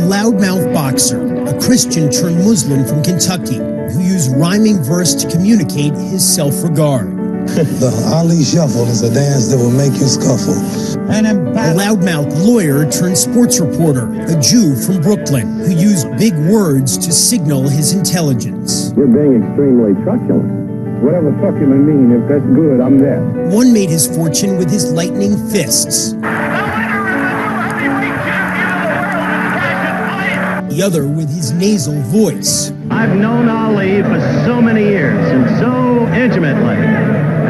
loudmouth boxer, a Christian turned Muslim from Kentucky, who used rhyming verse to communicate his self-regard. The Ali Shuffle is a dance that will make you scuffle. A loudmouth lawyer turned sports reporter, a Jew from Brooklyn, who used big words to signal his intelligence. You're being extremely truculent. Whatever truculent means, if that's good, I'm there. One made his fortune with his lightning fists. The other with his nasal voice. I've known Ali for so many years and so intimately,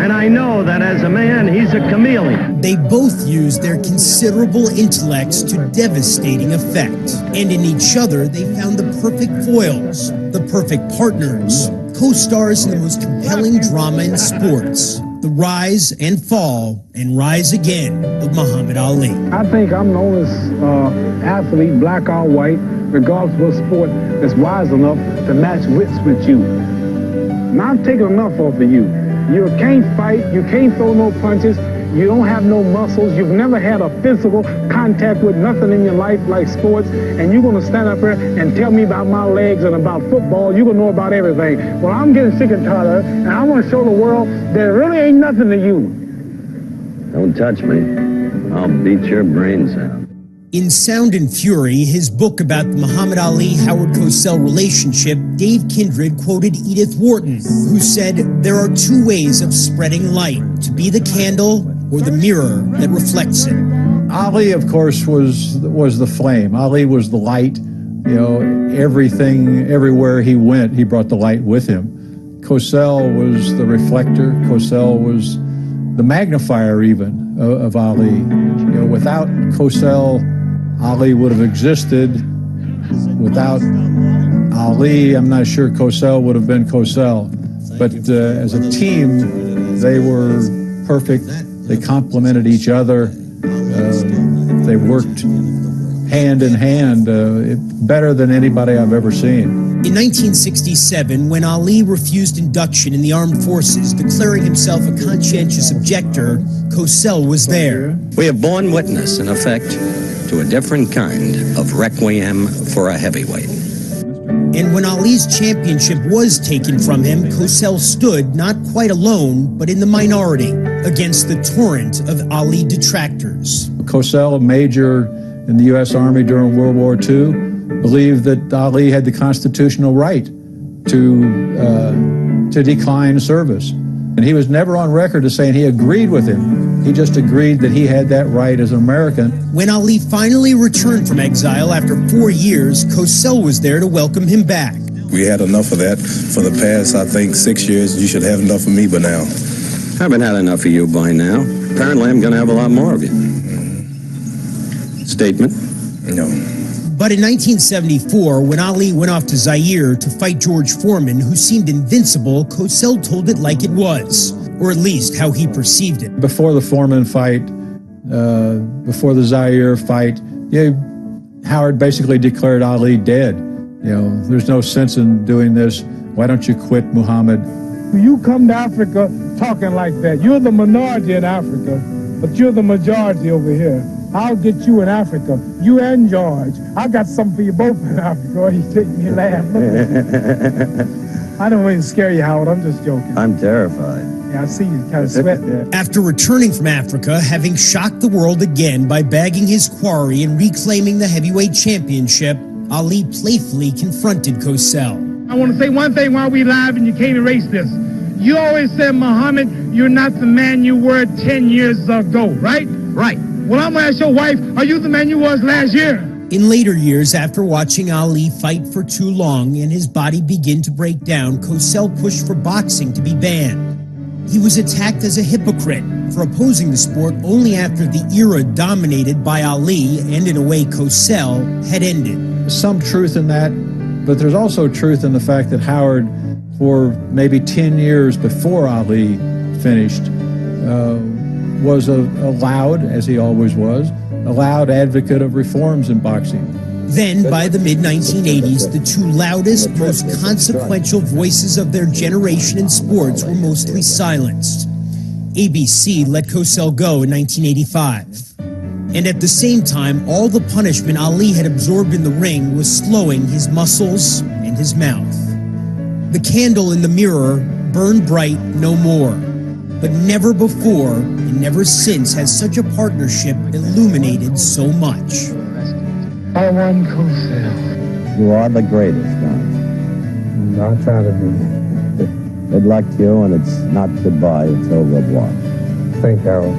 and I know that as a man, he's a chameleon. They both used their considerable intellects to devastating effect. And in each other, they found the perfect foils, the perfect partners, co-stars in the most compelling drama in sports. The rise and fall and rise again of Muhammad Ali. I think I'm the only athlete, black or white, regardless of what sport, that's wise enough to match wits with you. Now I'm taking enough off of you. You can't fight, you can't throw no punches, you don't have no muscles, you've never had a physical contact with nothing in your life like sports, and you're gonna stand up here and tell me about my legs and about football, you're gonna know about everything. Well, I'm getting sick and tired of it, and I wanna show the world there really ain't nothing to you. Don't touch me. I'll beat your brains out. In Sound and Fury, his book about the Muhammad Ali-Howard Cosell relationship, Dave Kindred quoted Edith Wharton, who said, "There are two ways of spreading light, to be the candle or the mirror that reflects it." Ali, of course, was the flame. Ali was the light. You know, everything, everywhere he went, he brought the light with him. Cosell was the reflector. Cosell was the magnifier even of Ali. You know, without Cosell, Ali would have existed. Without Ali, I'm not sure Cosell would have been Cosell. But as a team, they were perfect. They complemented each other. They worked hand in hand better than anybody I've ever seen. In 1967, when Ali refused induction in the armed forces, declaring himself a conscientious objector, Cosell was there. We have borne witness, in effect, to a different kind of requiem for a heavyweight. And when Ali's championship was taken from him, Cosell stood not quite alone, but in the minority, against the torrent of Ali detractors. Cosell, a major in the U.S. Army during World War II, believed that Ali had the constitutional right to decline service. And he was never on record as saying he agreed with him. He just agreed that he had that right as an American. When Ali finally returned from exile after 4 years, Cosell was there to welcome him back. We had enough of that for the past, I think, 6 years. You should have enough of me by now. I haven't had enough of you by now. Apparently, I'm going to have a lot more of you. Statement? No. But in 1974, when Ali went off to Zaire to fight George Foreman, who seemed invincible, Cosell told it like it was, or at least how he perceived it. Before the Foreman fight, before the Zaire fight, Howard basically declared Ali dead. You know, there's no sense in doing this. Why don't you quit, Muhammad? You come to Africa talking like that. You're the minority in Africa, but you're the majority over here. I'll get you in Africa, you and George. I got something for you both in Africa. Oh, he's making me laugh. I don't mean to scare you, Howard. I'm just joking. I'm terrified. Yeah, I see you kind of sweat there. After returning from Africa, having shocked the world again by bagging his quarry and reclaiming the heavyweight championship, Ali playfully confronted Cosell. I want to say one thing while we live and you can't erase this. You always said, Muhammad, you're not the man you were 10 years ago, right? Right. Well, I'm going to ask your wife, are you the man you was last year? In later years, after watching Ali fight for too long and his body begin to break down, Cosell pushed for boxing to be banned. He was attacked as a hypocrite for opposing the sport only after the era dominated by Ali and, in a way, Cosell had ended. Some truth in that, but there's also truth in the fact that Howard, for maybe 10 years before Ali finished, was a loud, as he always was, a loud advocate of reforms in boxing. Then, by the mid-1980s, the two loudest, most consequential voices of their generation in sports were mostly silenced. ABC let Cosell go in 1985. And at the same time, all the punishment Ali had absorbed in the ring was slowing his muscles and his mouth. The candle in the mirror burned bright no more. But never before and never since has such a partnership illuminated so much. I won Cosell. You are the greatest, man. I'll try to be. Good luck to you, and it's not goodbye, it's au revoir. Thank you, Harold.